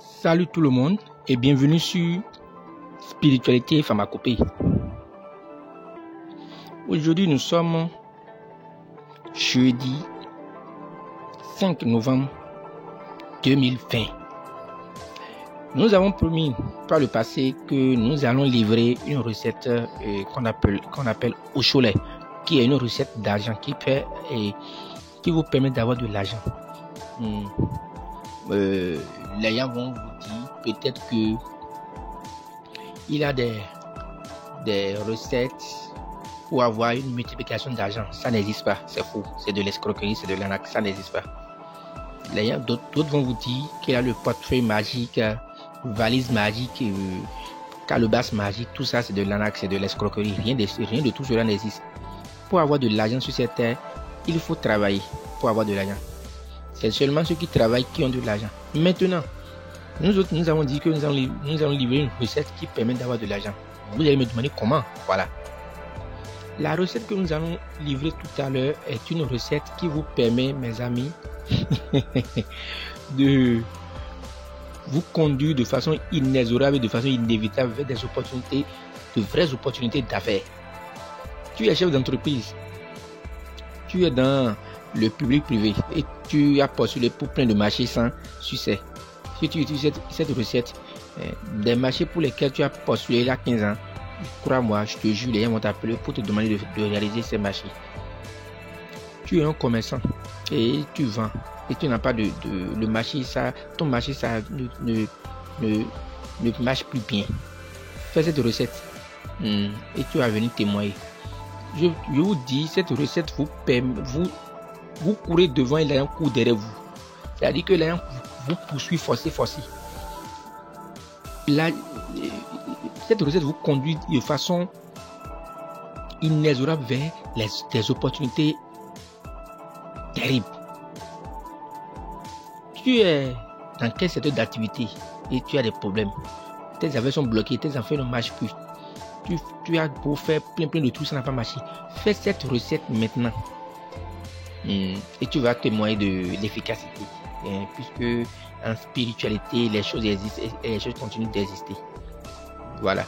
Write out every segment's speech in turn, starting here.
Salut tout le monde et bienvenue sur Spiritualité et Pharmacopée. Aujourd'hui nous sommes jeudi 5 novembre 2020. Nous avons promis par le passé que nous allons livrer une recette qu'on appelle au cholet, qui est une recette d'argent qui vous permet d'avoir de l'argent. Les gens vont vous dire peut-être que il y a des recettes pour avoir une multiplication d'argent. Ça n'existe pas, c'est faux, c'est de l'escroquerie, c'est de l'arnaque, ça n'existe pas. D'autres vont vous dire qu'il y a le portefeuille magique, valise magique, calebasse magique, tout ça c'est de l'arnaque, c'est de l'escroquerie, rien de tout cela n'existe. Pour avoir de l'argent sur cette terre, il faut travailler pour avoir de l'argent. C'est seulement ceux qui travaillent qui ont de l'argent. Maintenant, nous avons dit que nous allons livrer une recette qui permet d'avoir de l'argent. Vous allez me demander comment. Voilà. La recette que nous allons livrer tout à l'heure est une recette qui vous permet, mes amis, de vous conduire de façon inexorable, de façon inévitable vers des opportunités, de vraies opportunités d'affaires. Tu es chef d'entreprise. Tu es dans le public privé et tu as postulé pour plein de marchés sans succès. Si tu utilises cette recette, des marchés pour lesquels tu as postulé il y a 15 ans, crois-moi, je te jure, les gens vont t'appeler pour te demander de réaliser ces marchés. Tu es un commerçant et tu vends et tu n'as pas le marché, ton marché ça ne marche plus bien. Fais cette recette et tu vas venir témoigner. Je vous dis, cette recette vous permet, vous courez devant et les gens courent derrière vous. C'est-à-dire que les gens vous poursuivent forcé. Cette recette vous conduit de façon inexorable vers des opportunités terribles. Tu es dans quel secteur d'activité et tu as des problèmes. Tes affaires sont bloquées, tes affaires ne marchent plus. Tu as beau faire plein de trucs, ça n'a pas marché. Fais cette recette maintenant. Et tu vas témoigner de l'efficacité. Puisque en spiritualité, les choses existent et les choses continuent d'exister. Voilà.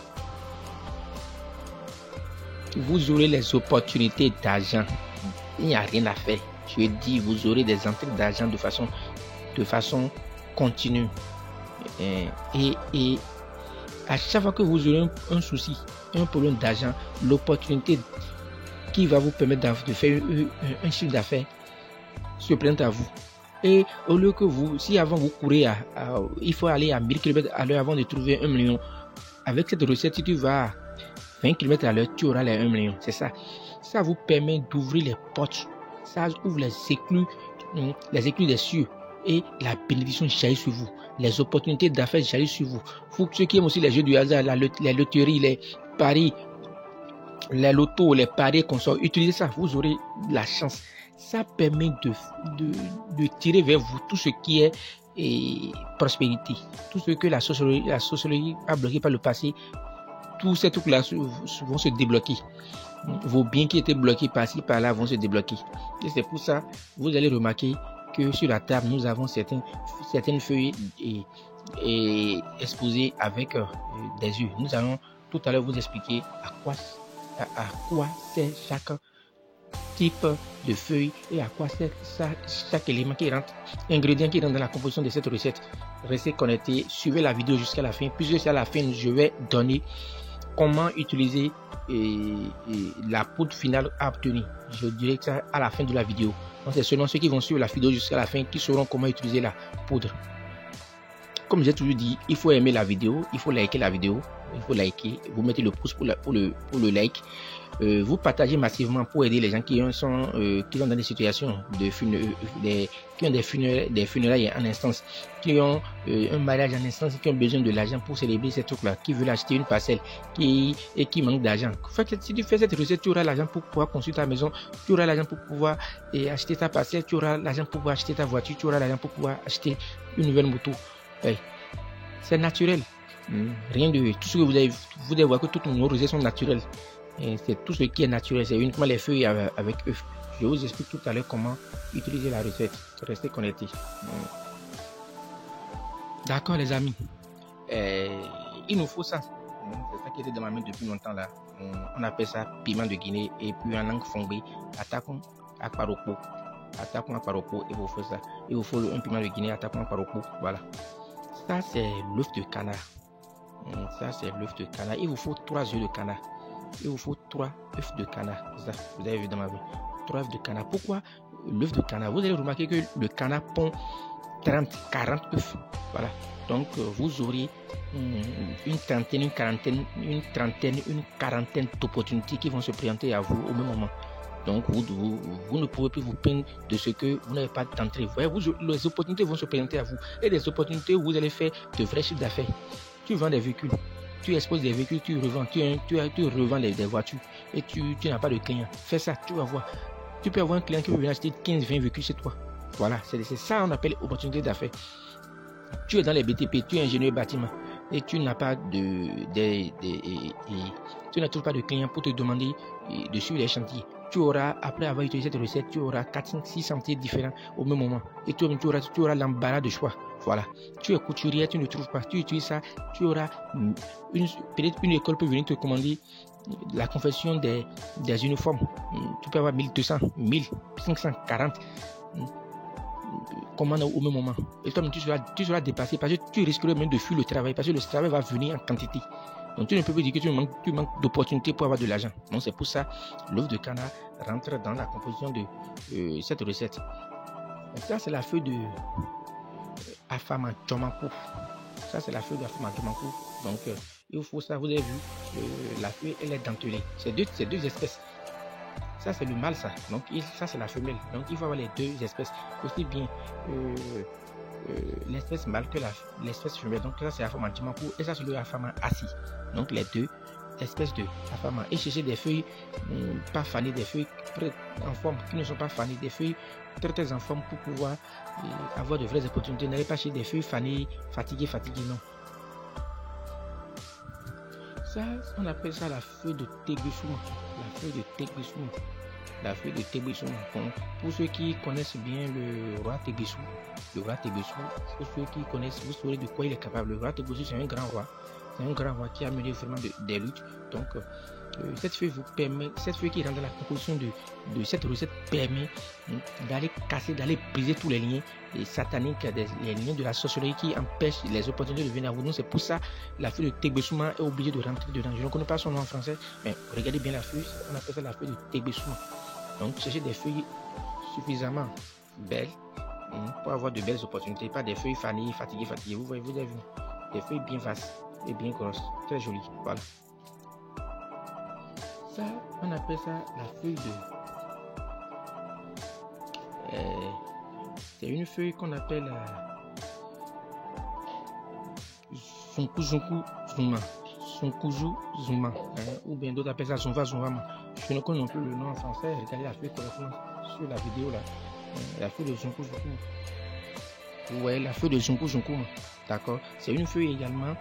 Vous aurez les opportunités d'argent. Il n'y a rien à faire. Je dis, vous aurez des entrées d'argent de façon continue. Et à chaque fois que vous aurez un souci, un problème d'argent, l'opportunité qui va vous permettre de faire un chiffre d'affaires se présente à vous. Et au lieu que si avant vous courez il faut aller à 1000 km à l'heure avant de trouver 1 million, avec cette recette, si tu vas à 20 km à l'heure, tu auras les 1 million. C'est ça. Ça vous permet d'ouvrir les portes. Ça ouvre les éclus des cieux. Et la bénédiction jaillit sur vous. Les opportunités d'affaires jaillissent sur vous. Pour ceux qui aiment aussi les jeux du hasard, les loteries, les paris, les lotos, les paris consorts, utilisez ça. Vous aurez la chance. Ça permet de tirer vers vous tout ce qui est prospérité. Tout ce que la sorcellerie a bloqué par le passé. Tous ces trucs-là vont se débloquer. Vos biens qui étaient bloqués par-ci, par-là vont se débloquer. Et c'est pour ça, vous allez remarquer que sur la table, nous avons certaines feuilles exposées avec des yeux. Nous allons tout à l'heure vous expliquer à quoi sert chaque type de feuille et à quoi sert chaque élément ingrédient qui rentre dans la composition de cette recette. Restez connectés, suivez la vidéo jusqu'à la fin, puisque c'est à la fin, je vais donner comment utiliser la poudre finale à obtenir. Je dirais que ça à la fin de la vidéo. Donc c'est seulement ceux qui vont suivre la vidéo jusqu'à la fin qui sauront comment utiliser la poudre. Comme j'ai toujours dit, il faut aimer la vidéo, il faut liker la vidéo, il faut liker, vous mettez le pouce pour le like, vous partagez massivement pour aider les gens qui sont dans des situations qui ont des funérailles en instance, qui ont un mariage en instance, qui ont besoin de l'argent pour célébrer ces trucs-là, qui veulent acheter une parcelle qui manque d'argent. Si tu fais cette recette, tu auras l'argent pour pouvoir construire ta maison, tu auras l'argent pour pouvoir acheter ta parcelle, tu auras l'argent pour pouvoir acheter ta voiture, tu auras l'argent pour pouvoir acheter une nouvelle moto. C'est naturel. Rien de tout ce que vous devez voir que toutes nos recettes sont naturelles. C'est tout ce qui est naturel. C'est uniquement les feuilles avec eux. Je vous explique tout à l'heure comment utiliser la recette. Restez connectés. D'accord les amis, il nous faut ça. C'est ça qui était dans ma main depuis longtemps là. On appelle ça piment de Guinée et puis en langue fongée, attaquons à Paropo. Attaquons à Paropo et vous faites ça. Il vous faut un piment de Guinée, attaquons à Paropo. Voilà. Ça c'est l'œuf de canard. Ça c'est l'œuf de canard. Il vous faut 3 œufs de canard. Il vous faut 3 œufs de canard. Ça, vous avez vu dans ma vie. 3 œufs de canard. Pourquoi l'œuf de canard? Vous allez remarquer que le canard pond 30, 40 œufs. Voilà. Donc, vous aurez une trentaine, une quarantaine d'opportunités qui vont se présenter à vous au même moment. Donc, vous ne pouvez plus vous plaindre de ce que vous n'avez pas d'entrée. Les opportunités vont se présenter à vous. Et des opportunités où vous allez faire de vrais chiffres d'affaires. Tu vends des véhicules. Tu exposes des véhicules, tu revends. Tu revends des voitures. Et tu n'as pas de clients. Fais ça, tu vas voir. Tu peux avoir un client qui veut venir acheter 15, 20 véhicules chez toi. Voilà, c'est ça qu'on appelle opportunité d'affaires. Tu es dans les BTP, tu es ingénieur bâtiment et tu n'as pas tu n'as toujours pas de clients pour te demander de suivre les chantiers. Tu auras, après avoir utilisé cette recette, tu auras 4, 5, 6 chantiers différents au même moment. Et tu auras l'embarras de choix. Voilà. Tu es couturier, tu ne trouves pas. Tu utilises ça, tu auras peut-être une école peut venir te commander la confection des uniformes. Tu peux avoir 1200, 1540 commandes au même moment. Et toi, tu seras dépassé parce que tu risquerais même de fuir le travail parce que le travail va venir en quantité. Donc tu ne peux pas dire que tu manques d'opportunités pour avoir de l'argent. Donc c'est pour ça l'œuf de canard rentre dans la composition de cette recette. Et ça c'est la feuille de Afama Djomankou. Ça c'est la feuille de Afama Djomankou. Donc il faut ça, vous avez vu, la feuille elle est dentelée. C'est deux espèces. Ça c'est le mâle ça. Donc ça c'est la femelle. Donc il faut avoir les deux espèces. Aussi bien l'espèce mâle que l'espèce femelle. Donc ça c'est Afama Djomankou et ça c'est le Afama Assis. Donc les deux espèces de Afama. Et chercher des feuilles pas fanées, des feuilles en forme qui ne sont pas fanées, des feuilles très en forme pour pouvoir avoir de vraies opportunités. N'allez pas chercher des feuilles fanées, fatiguées, non. Ça, on appelle ça la feuille de Tegbissouma. La feuille de Tegbissouma. La feuille de Tegbissouma. Pour ceux qui connaissent bien le roi Tegbissou, pour ceux qui connaissent, vous saurez de quoi il est capable. Le roi Tegbissou, c'est un grand roi. C'est un grand roi qui a mené vraiment des luttes. Donc, cette feuille qui rentre dans la composition de cette recette permet d'aller casser, d'aller briser tous les liens sataniques, les liens de la sorcellerie qui empêchent les opportunités de venir à vous. Donc c'est pour ça la feuille de Tegbissouma est obligée de rentrer dedans. Je ne connais pas son nom en français, mais regardez bien la feuille, on appelle ça la feuille de Tegbissouma. Donc cherchez des feuilles suffisamment belles pour avoir de belles opportunités, pas des feuilles fanées, fatiguées. Vous voyez, vous avez vu, des feuilles bien vastes et bien grosses, très jolies. Voilà. Ça, on appelle ça la feuille de... c'est une feuille qu'on appelle Zonku Zuma. Ou bien d'autres appellent ça Zumba Zumama. Je ne connais plus le nom en français. Regardez la feuille correctement sur la vidéo là. La feuille de Zonku Zonku. Vous voyez la feuille de Zonku Zonku. D'accord. C'est une feuille également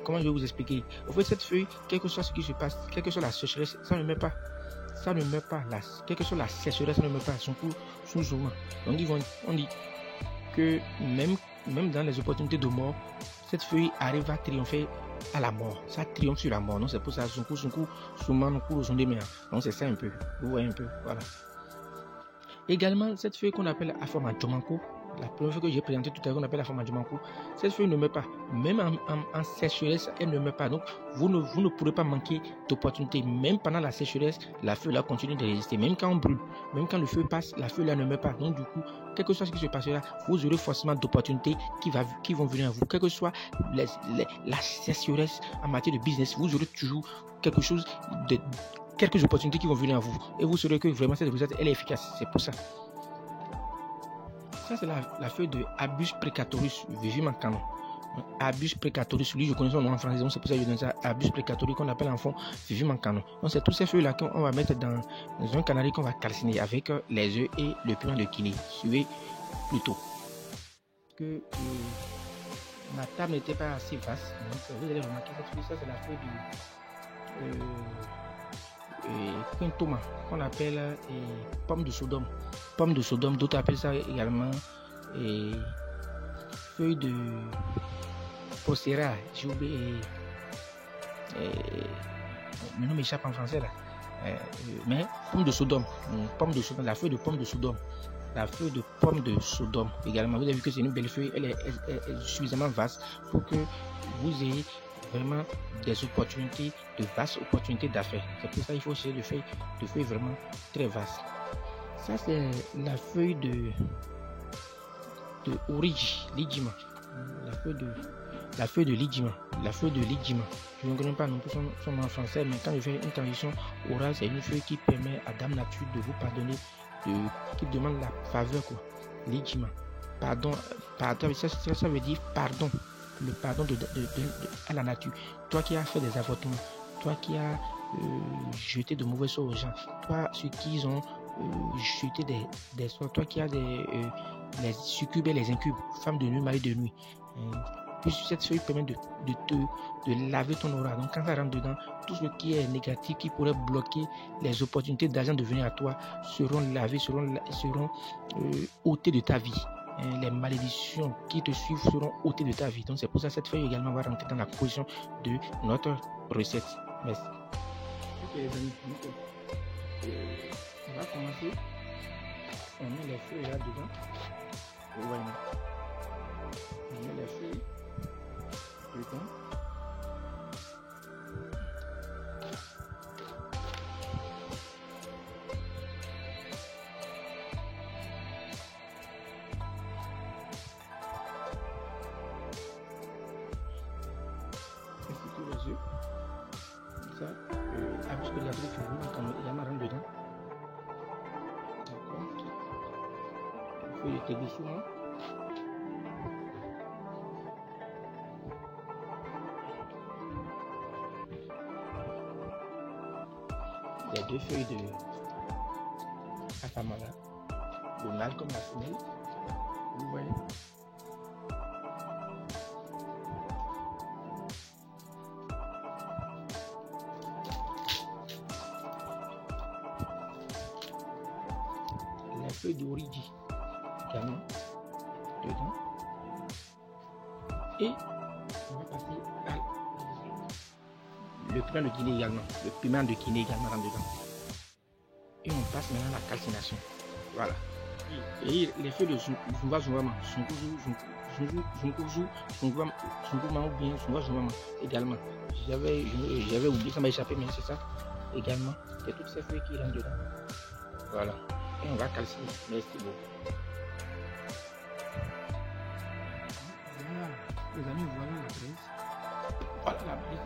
comment je vais vous expliquer. En fait, cette feuille, quel que soit ce qui se passe, quelle que soit la sécheresse, ça ne meurt pas. Quelle que soit la sécheresse, ça ne meurt pas. Son Zuma. Donc on dit que même dans les opportunités de mort, cette feuille arrive à triompher à la mort. Ça triomphe sur la mort. Donc c'est pour ça Zonku Zuma Nokuru Zondemea. Donc c'est ça un peu. Vous voyez un peu. Voilà. Également, cette feuille qu'on appelle Afama Djomankou, la première fois que j'ai présenté tout à l'heure, on appelle la Afama Djomankou, cette feuille ne meurt pas. Même en sécheresse, elle ne meurt pas. Donc, vous ne pourrez pas manquer d'opportunités. Même pendant la sécheresse, la feuille là continue de résister. Même quand on brûle, même quand le feu passe, la feuille là ne meurt pas. Donc, du coup, quel que soit ce qui se passera, vous aurez forcément d'opportunités qui vont venir à vous. Quelle que soit la sécheresse en matière de business, vous aurez toujours quelques opportunités qui vont venir à vous. Et vous saurez que vraiment cette recette, elle est efficace. C'est pour ça. Ça, c'est la feuille de Abus precatorus vivim canon. Abus precatorus, lui, je connais son nom en français, donc c'est pour ça que je donne ça. Abus precatorus, qu'on appelle en fond vivim canon. Donc, c'est toutes ces feuilles-là qu'on va mettre dans un canari qu'on va calciner avec les œufs et le piment de Guinée. Suivez plutôt. Que ma table n'était pas assez vaste. Donc, vous allez remarquer cette feuille, ça, c'est la feuille du quintoma qu'on appelle pomme de Sodome. Pomme de Sodome, d'autres appellent ça également et feuille de Procera, j'ai oublié, le nom m'échappe en français là, mais pomme de Sodome, la feuille de pomme de Sodome. La feuille de pomme de Sodome également. Vous avez vu que c'est une belle feuille, elle est suffisamment vaste pour que vous ayez vraiment des opportunités, de vastes opportunités d'affaires. C'est pour ça qu'il faut chercher de feuilles vraiment très vastes. Ça c'est la feuille de Origi, Lidjima. La feuille de Lidjima. Je ne connais pas non plus son nom en français, mais quand je fais une traduction orale, c'est une feuille qui permet à Dame Nature de vous pardonner, qui demande la faveur, quoi. Lidjima. Pardon, ça veut dire pardon. Le pardon à la nature. Toi qui as fait des avortements, toi qui as jeté de mauvais sorts aux gens, toi ceux qui ont jeté des sorts, toi qui as les succubes et les incubes, femmes de nuit, mari de nuit. Puis cette feuille permet de laver ton aura. Donc quand ça rentre dedans, tout ce qui est négatif, qui pourrait bloquer les opportunités d'argent de venir à toi, seront lavées, seront ôtées de ta vie. Les malédictions qui te suivent seront ôtées de ta vie. Donc c'est pour ça que cette feuille également va rentrer dans la position de notre recette. Merci. Ok les amis, on va commencer. On met les feuilles là dedans. Voilà. On met les feuilles dedans. Les yeux, ça, avec ce que la griffe il y a marrant dedans. D'accord. Il faut y étaler souvent. Les deux feuilles de Akamala, le mâle comme la femelle, vous voyez. La feuille d'Origi également dedans. Et on va passer à le piment de Guinée également. Le piment de Guinée également dans dedans. Et on passe maintenant à la calcination. Voilà. Et les feuilles de Zumba Zumba, également. J'avais oublié, ça m'a échappé, mais c'est ça également. C'est toutes ces feuilles qui rentrent dedans. Voilà. Et on va calciner. Merci beaucoup. Voilà. Les amis, voilà la braise. Voilà la braise.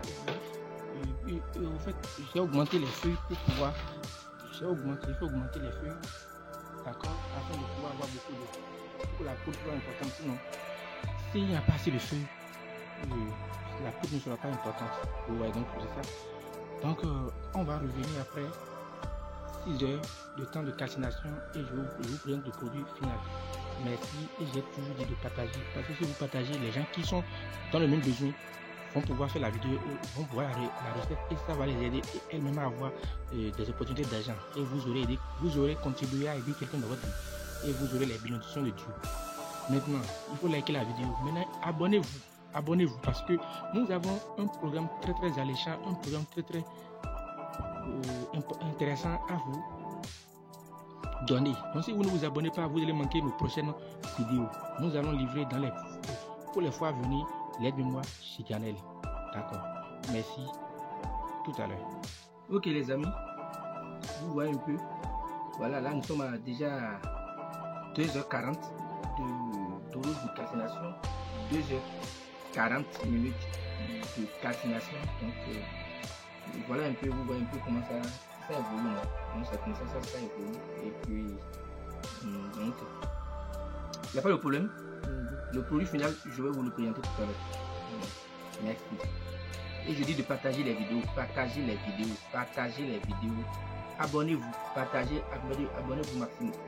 Et en fait, j'ai augmenté les feuilles pour pouvoir. Il faut augmenter les feuilles. D'accord, afin de pouvoir avoir beaucoup d'eau. Pour que la poudre soit importante, sinon, s'il n'y a pas assez de feuilles, la poudre ne sera pas importante. Vous voyez donc c'est ça. Donc, on va revenir après 6 heures de temps de calcination et je vous présente le produit final. Merci et j'ai toujours dit de partager. Parce que si vous partagez, les gens qui sont dans le même besoin vont pouvoir faire la vidéo, vont voir la recette et ça va les aider elles-mêmes à avoir des opportunités d'argent. Et vous aurez contribué à aider quelqu'un dans votre vie. Et vous aurez les bénédictions de Dieu. Maintenant, il faut liker la vidéo. Maintenant, abonnez-vous parce que nous avons un programme très alléchant, un programme très intéressant à vous donner. Donc si vous ne vous abonnez pas, vous allez manquer nos prochaines vidéos. Nous allons livrer pour les fois à venir l'aide-moi Chicanel. D'accord. Merci. Tout à l'heure. Ok les amis. Vous voyez un peu. Voilà, là nous sommes à déjà 2h40 de dose de calcination. 2h40 minutes de calcination. Donc voilà un peu, vous voyez un peu comment ça évolue. Donc c'est comme ça évolue. Et puis donc il n'y a pas de problème. Le produit final, je vais vous le présenter tout à l'heure. Merci. Et je dis de partager les vidéos. Abonnez-vous. Abonnez-vous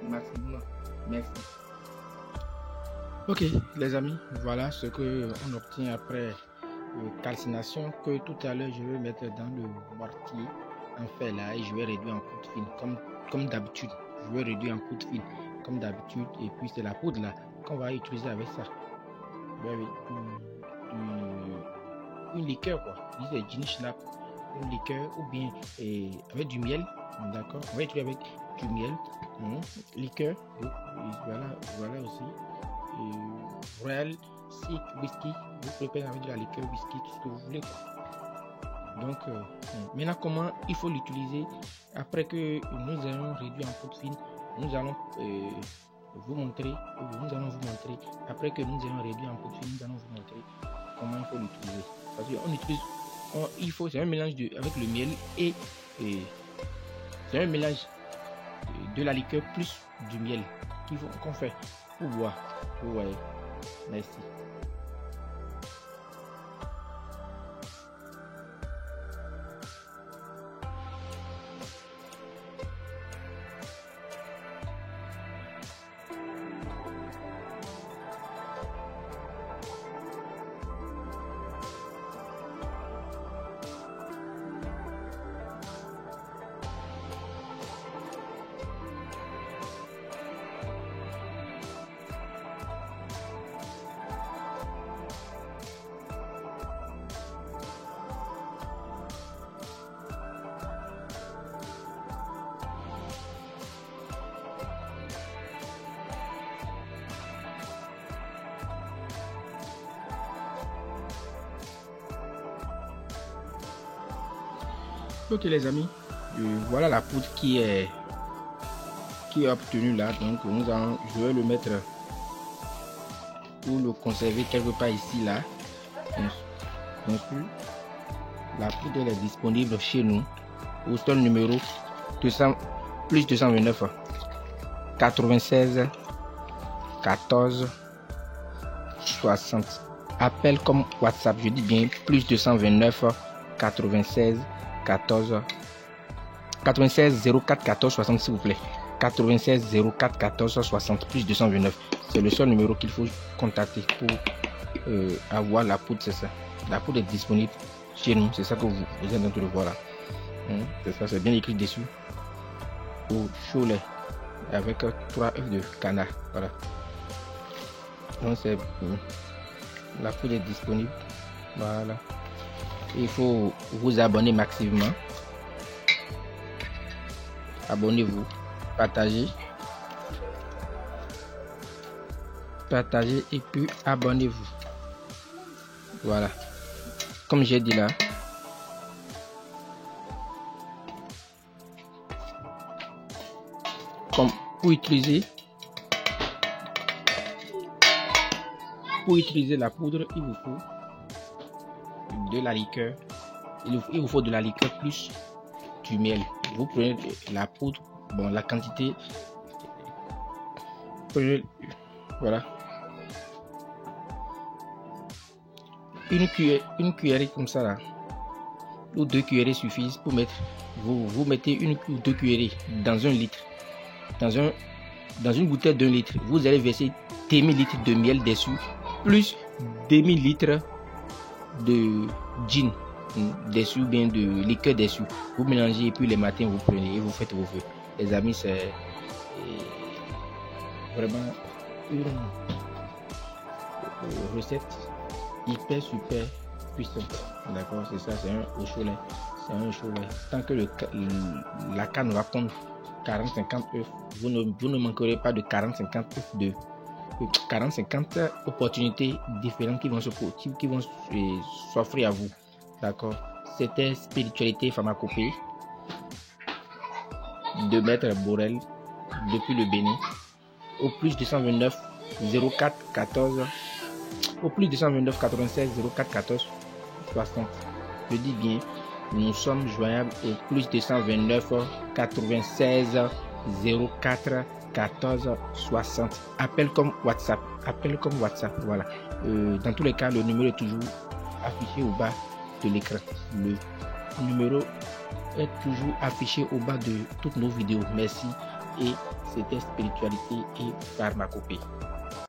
maximum. Merci. Ok les amis, voilà ce que on obtient après calcination que tout à l'heure je vais mettre dans le mortier en fer là et je vais réduire en poudre fine comme d'habitude. Je vais réduire en poudre fine comme d'habitude et puis c'est la poudre là qu'on va utiliser avec ça. Une liqueur, quoi. C'est gin snap, une liqueur ou bien avec du miel. D'accord, on va utiliser avec du miel, liqueur, voilà aussi. Royal Sick whisky, vous préparez avec de la liqueur whisky, tout ce que vous voulez, quoi. Donc maintenant comment il faut l'utiliser après que nous allons réduire en poudre fine. Nous allons vous montrer après que nous allons réduire en poudre fine, nous allons vous montrer comment il faut l'utiliser. Parce qu'on utilise, c'est un mélange avec le miel et c'est un mélange de la liqueur plus du miel qu'on fait pour boire. Vous voyez. Merci. Ok les amis, voilà la poudre qui est obtenue là. Donc je vais le mettre pour le conserver quelque part ici là. Bien sûr, la poudre elle est disponible chez nous au stone numéro 229 96 14 60. Appel comme WhatsApp, je dis bien plus 229 96 14 96 04 14 60 s'il vous plaît. 96 04 14 60 plus 229. C'est le seul numéro qu'il faut contacter pour avoir la poudre, c'est ça. La poudre est disponible chez nous, c'est ça que vous êtes en train de voir là. C'est ça, c'est bien écrit dessus. Au chaud lait avec 3 œufs de canard. Voilà. Donc c'est la poudre est disponible. Voilà. Il faut vous abonner massivement. Abonnez-vous, partagez et puis abonnez-vous. Voilà. Comme j'ai dit là. Comme pour utiliser la poudre, il vous faut de la liqueur. Il vous faut de la liqueur plus du miel. Vous prenez la poudre, bon, la quantité, prenez, voilà, une cuillerée comme ça là, ou 2 cuillerées suffisent pour mettre. Vous mettez 1 ou 2 cuillerées dans 1 litre, dans une bouteille d'1 litre. Vous allez verser demi-litre de miel dessus, plus demi-litre de gin dessus, bien de liqueur dessus. Vous mélangez et puis les matins vous prenez et vous faites vos vœux. Les amis, c'est vraiment une recette hyper super puissante. D'accord, c'est ça, c'est un au chaud lait. C'est un chaud lait. Tant que la canne va prendre 40-50 œufs, vous ne manquerez pas de 40-50 œufs de 40-50 opportunités différentes qui vont s'offrir à vous. D'accord, c'était Spiritualité Pharmacopée de Maître Borel depuis le Bénin. Au plus 229 04 14 au plus 229 96 04 14 60. Je dis bien, nous sommes joignables au plus 229 96 04 14 60. Appel comme WhatsApp. Voilà. Dans tous les cas, le numéro est toujours affiché au bas de l'écran. Le numéro est toujours affiché au bas de toutes nos vidéos. Merci. Et c'était Spiritualité et Pharmacopée.